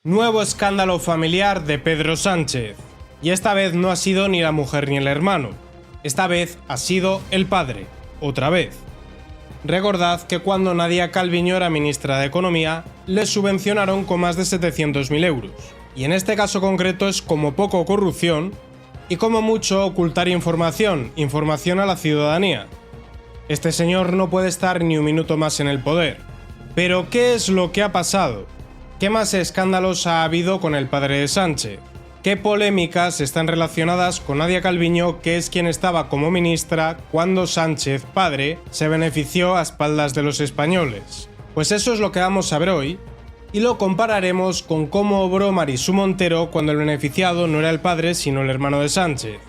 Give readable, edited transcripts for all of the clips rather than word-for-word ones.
Nuevo escándalo familiar de Pedro Sánchez. Y esta vez no ha sido ni la mujer ni el hermano. Esta vez ha sido el padre. Otra vez. Recordad que cuando Nadia Calviño era ministra de Economía, le subvencionaron con más de 700.000 euros. Y en este caso concreto es como poco corrupción y como mucho ocultar información a la ciudadanía. Este señor no puede estar ni un minuto más en el poder. Pero ¿qué es lo que ha pasado? ¿Qué más escándalos ha habido con el padre de Sánchez? ¿Qué polémicas están relacionadas con Nadia Calviño, que es quien estaba como ministra cuando Sánchez, padre, se benefició a espaldas de los españoles? Pues eso es lo que vamos a ver hoy, y lo compararemos con cómo obró Marisú Montero cuando el beneficiado no era el padre sino el hermano de Sánchez.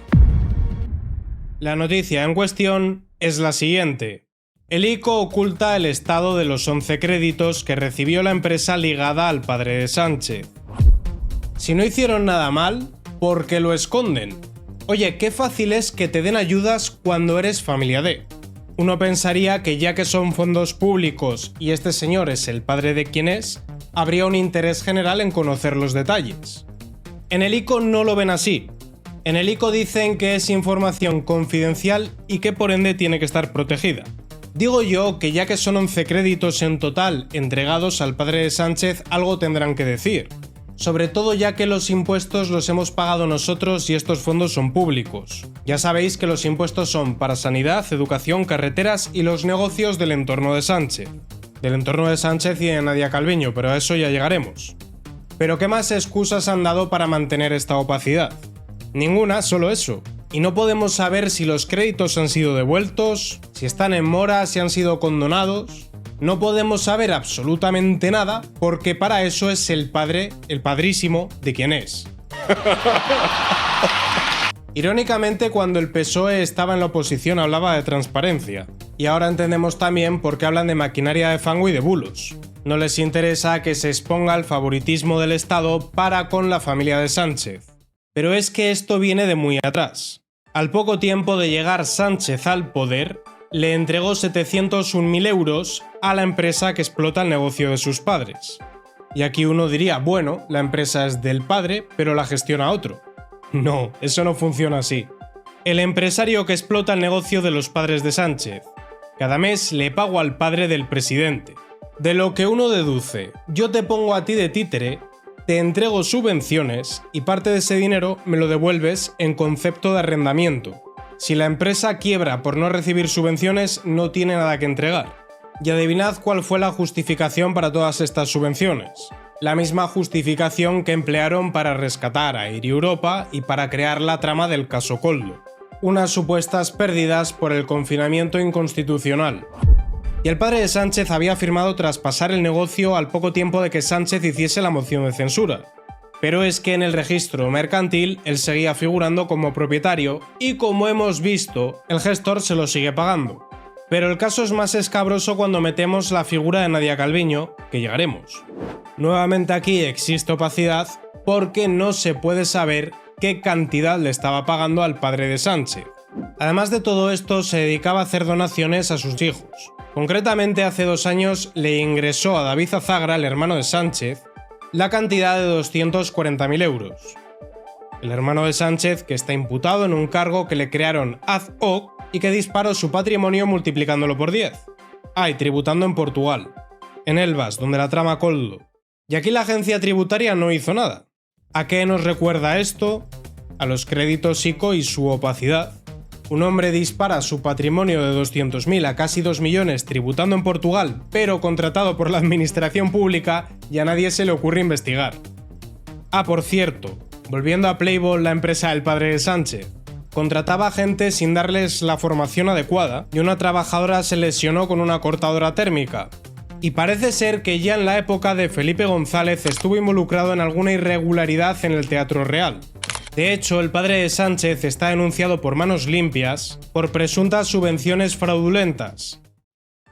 La noticia en cuestión es la siguiente. El ICO oculta el estado de los 11 créditos que recibió la empresa ligada al padre de Sánchez. Si no hicieron nada mal, ¿por qué lo esconden? Oye, qué fácil es que te den ayudas cuando eres familia de. Uno pensaría que ya que son fondos públicos y este señor es el padre de quien es, habría un interés general en conocer los detalles. En el ICO no lo ven así. En el ICO dicen que es información confidencial y que por ende tiene que estar protegida. Digo yo que ya que son 11 créditos en total entregados al padre de Sánchez, algo tendrán que decir. Sobre todo ya que los impuestos los hemos pagado nosotros y estos fondos son públicos. Ya sabéis que los impuestos son para sanidad, educación, carreteras y los negocios del entorno de Sánchez. Del entorno de Sánchez y de Nadia Calviño, pero a eso ya llegaremos. ¿Pero qué más excusas han dado para mantener esta opacidad? Ninguna, solo eso. Y no podemos saber si los créditos han sido devueltos, si están en mora, si han sido condonados. No podemos saber absolutamente nada porque para eso es el padre, el padrísimo de quien es. Irónicamente, cuando el PSOE estaba en la oposición hablaba de transparencia. Y ahora entendemos también por qué hablan de maquinaria de fango y de bulos. No les interesa que se exponga el favoritismo del Estado para con la familia de Sánchez. Pero es que esto viene de muy atrás. Al poco tiempo de llegar Sánchez al poder, le entregó 701.000 euros a la empresa que explota el negocio de sus padres. Y aquí uno diría, bueno, la empresa es del padre, pero la gestiona otro. No, eso no funciona así. El empresario que explota el negocio de los padres de Sánchez. Cada mes le pago al padre del presidente. De lo que uno deduce, yo te pongo a ti de títere, te entrego subvenciones y parte de ese dinero me lo devuelves en concepto de arrendamiento. Si la empresa quiebra por no recibir subvenciones, no tiene nada que entregar. Y adivinad cuál fue la justificación para todas estas subvenciones. La misma justificación que emplearon para rescatar a Air Europa y para crear la trama del caso Koldo. Unas supuestas pérdidas por el confinamiento inconstitucional. Y el padre de Sánchez había firmado traspasar el negocio al poco tiempo de que Sánchez hiciese la moción de censura. Pero es que en el registro mercantil él seguía figurando como propietario y, como hemos visto, el gestor se lo sigue pagando. Pero el caso es más escabroso cuando metemos la figura de Nadia Calviño, que llegaremos. Nuevamente aquí existe opacidad porque no se puede saber qué cantidad le estaba pagando al padre de Sánchez. Además de todo esto, se dedicaba a hacer donaciones a sus hijos. Concretamente, hace 2 años le ingresó a David Azagra, el hermano de Sánchez, la cantidad de 240.000 euros. El hermano de Sánchez, que está imputado en un cargo que le crearon ad hoc y que disparó su patrimonio multiplicándolo por 10. Y tributando en Portugal, en Elvas, donde la trama Koldo. Y aquí la agencia tributaria no hizo nada. ¿A qué nos recuerda esto? A los créditos ICO y su opacidad. Un hombre dispara su patrimonio de 200.000 a casi 2 millones tributando en Portugal, pero contratado por la administración pública, y a nadie se le ocurre investigar. Por cierto, volviendo a Playboy, la empresa del padre de Sánchez, contrataba gente sin darles la formación adecuada y una trabajadora se lesionó con una cortadora térmica. Y parece ser que ya en la época de Felipe González estuvo involucrado en alguna irregularidad en el Teatro Real. De hecho, el padre de Sánchez está denunciado por manos limpias por presuntas subvenciones fraudulentas.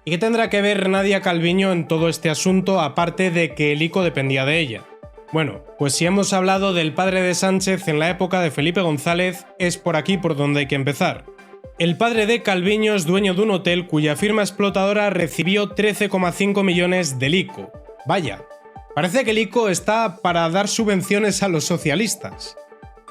¿Y qué tendrá que ver Nadia Calviño en todo este asunto, aparte de que el ICO dependía de ella? Bueno, pues si hemos hablado del padre de Sánchez en la época de Felipe González, es por aquí por donde hay que empezar. El padre de Calviño es dueño de un hotel cuya firma explotadora recibió 13,5 millones del ICO. Vaya. Parece que el ICO está para dar subvenciones a los socialistas.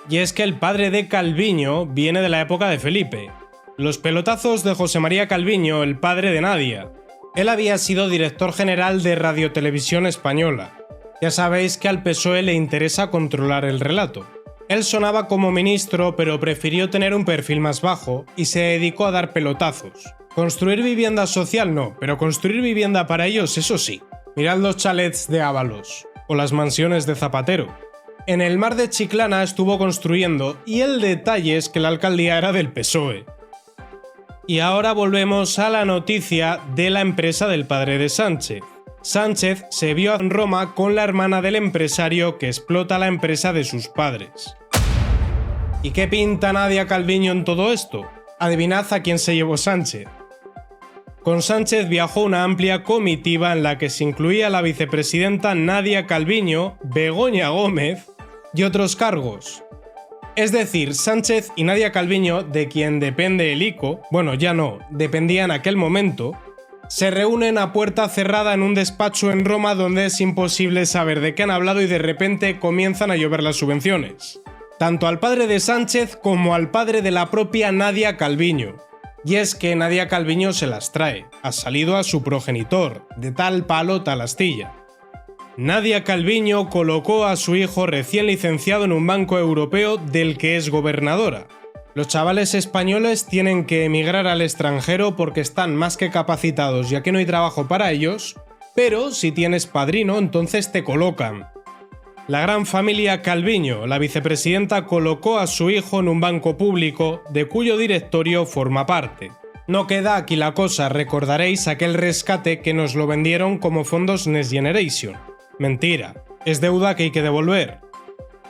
Y es que el padre de Calviño viene de la época de Felipe. Los pelotazos de José María Calviño, el padre de Nadia. Él había sido director general de Radiotelevisión Española. Ya sabéis que al PSOE le interesa controlar el relato. Él sonaba como ministro, pero prefirió tener un perfil más bajo y se dedicó a dar pelotazos. Construir vivienda social no, pero construir vivienda para ellos eso sí. Mirad los chalets de Ábalos, o las mansiones de Zapatero. En el mar de Chiclana estuvo construyendo, y el detalle es que la alcaldía era del PSOE. Y ahora volvemos a la noticia de la empresa del padre de Sánchez. Sánchez se vio en Roma con la hermana del empresario que explota la empresa de sus padres. ¿Y qué pinta Nadia Calviño en todo esto? Adivinad a quién se llevó Sánchez. Con Sánchez viajó una amplia comitiva en la que se incluía la vicepresidenta Nadia Calviño, Begoña Gómez y otros cargos. Es decir, Sánchez y Nadia Calviño, de quien depende el ICO, bueno, ya no, dependía en aquel momento, se reúnen a puerta cerrada en un despacho en Roma donde es imposible saber de qué han hablado y de repente comienzan a llover las subvenciones. Tanto al padre de Sánchez como al padre de la propia Nadia Calviño. Y es que Nadia Calviño se las trae, ha salido a su progenitor, de tal palo tal astilla. Nadia Calviño colocó a su hijo recién licenciado en un banco europeo del que es gobernadora. Los chavales españoles tienen que emigrar al extranjero porque están más que capacitados ya que no hay trabajo para ellos, pero si tienes padrino entonces te colocan. La gran familia Calviño, la vicepresidenta, colocó a su hijo en un banco público de cuyo directorio forma parte. No queda aquí la cosa, recordaréis aquel rescate que nos lo vendieron como fondos Next Generation. Mentira, es deuda que hay que devolver.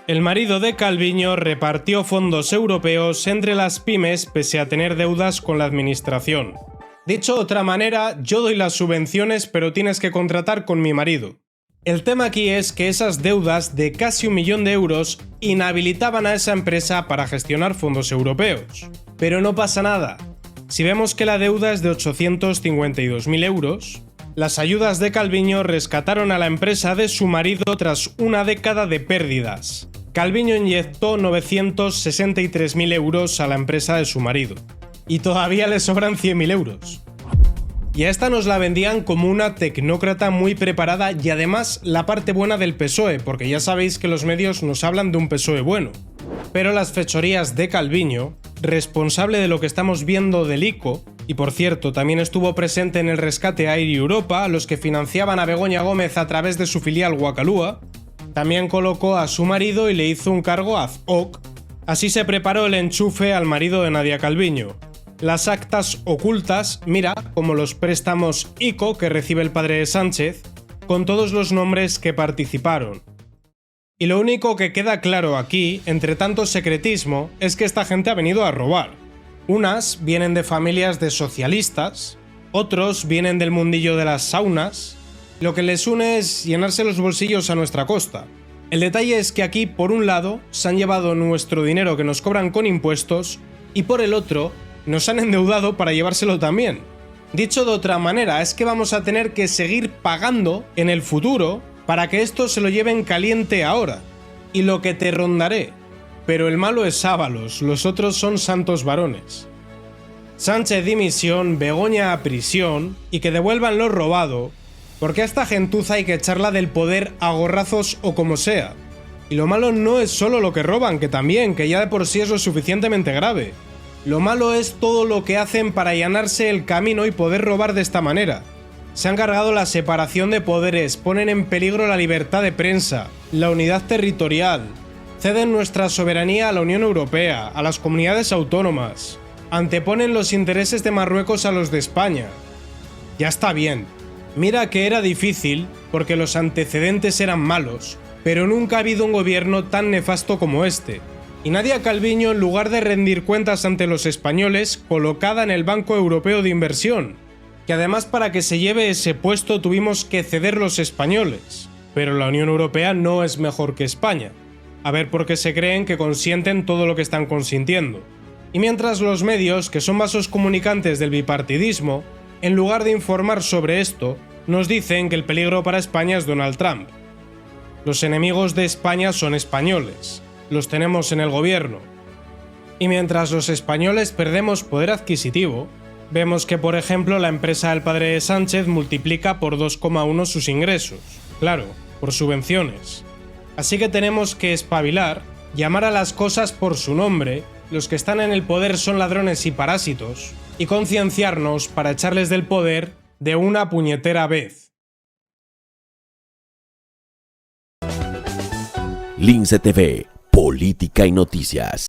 El marido de Calviño repartió fondos europeos entre las pymes pese a tener deudas con la administración. Dicho de otra manera, yo doy las subvenciones pero tienes que contratar con mi marido. El tema aquí es que esas deudas de casi 1 millón de euros inhabilitaban a esa empresa para gestionar fondos europeos. Pero no pasa nada. Si vemos que la deuda es de 852.000 euros, las ayudas de Calviño rescataron a la empresa de su marido tras una década de pérdidas. Calviño inyectó 963.000 euros a la empresa de su marido. Y todavía le sobran 100.000 euros. Y a esta nos la vendían como una tecnócrata muy preparada y además la parte buena del PSOE, porque ya sabéis que los medios nos hablan de un PSOE bueno. Pero las fechorías de Calviño, responsable de lo que estamos viendo del ICO, y por cierto también estuvo presente en el rescate Air Europa, a los que financiaban a Begoña Gómez a través de su filial Guacalúa, también colocó a su marido y le hizo un cargo ad hoc. Así se preparó el enchufe al marido de Nadia Calviño. Las actas ocultas, mira, como los préstamos ICO que recibe el padre de Sánchez, con todos los nombres que participaron. Y lo único que queda claro aquí, entre tanto secretismo, es que esta gente ha venido a robar. Unas vienen de familias de socialistas, otros vienen del mundillo de las saunas. Lo que les une es llenarse los bolsillos a nuestra costa. El detalle es que aquí, por un lado, se han llevado nuestro dinero que nos cobran con impuestos, y por el otro, nos han endeudado para llevárselo también. Dicho de otra manera, es que vamos a tener que seguir pagando en el futuro para que esto se lo lleven caliente ahora. Y lo que te rondaré. Pero el malo es Ábalos, los otros son santos varones. Sánchez dimisión, Begoña a prisión y que devuelvan lo robado, porque a esta gentuza hay que echarla del poder a gorrazos o como sea. Y lo malo no es solo lo que roban, que también, que ya de por sí es lo suficientemente grave. Lo malo es todo lo que hacen para allanarse el camino y poder robar de esta manera. Se han cargado la separación de poderes, ponen en peligro la libertad de prensa, la unidad territorial, ceden nuestra soberanía a la Unión Europea, a las comunidades autónomas, anteponen los intereses de Marruecos a los de España. Ya está bien. Mira que era difícil, porque los antecedentes eran malos, pero nunca ha habido un gobierno tan nefasto como este. Y Nadia Calviño, en lugar de rendir cuentas ante los españoles, colocada en el Banco Europeo de Inversión, que además para que se lleve ese puesto tuvimos que ceder los españoles. Pero la Unión Europea no es mejor que España. A ver por qué se creen que consienten todo lo que están consintiendo. Y mientras los medios, que son vasos comunicantes del bipartidismo, en lugar de informar sobre esto, nos dicen que el peligro para España es Donald Trump. Los enemigos de España son españoles, los tenemos en el gobierno. Y mientras los españoles perdemos poder adquisitivo, vemos que, por ejemplo, la empresa del padre de Sánchez multiplica por 2,1 sus ingresos, claro, por subvenciones. Así que tenemos que espabilar, llamar a las cosas por su nombre, los que están en el poder son ladrones y parásitos, y concienciarnos para echarles del poder de una puñetera vez. Lince TV, Política y Noticias.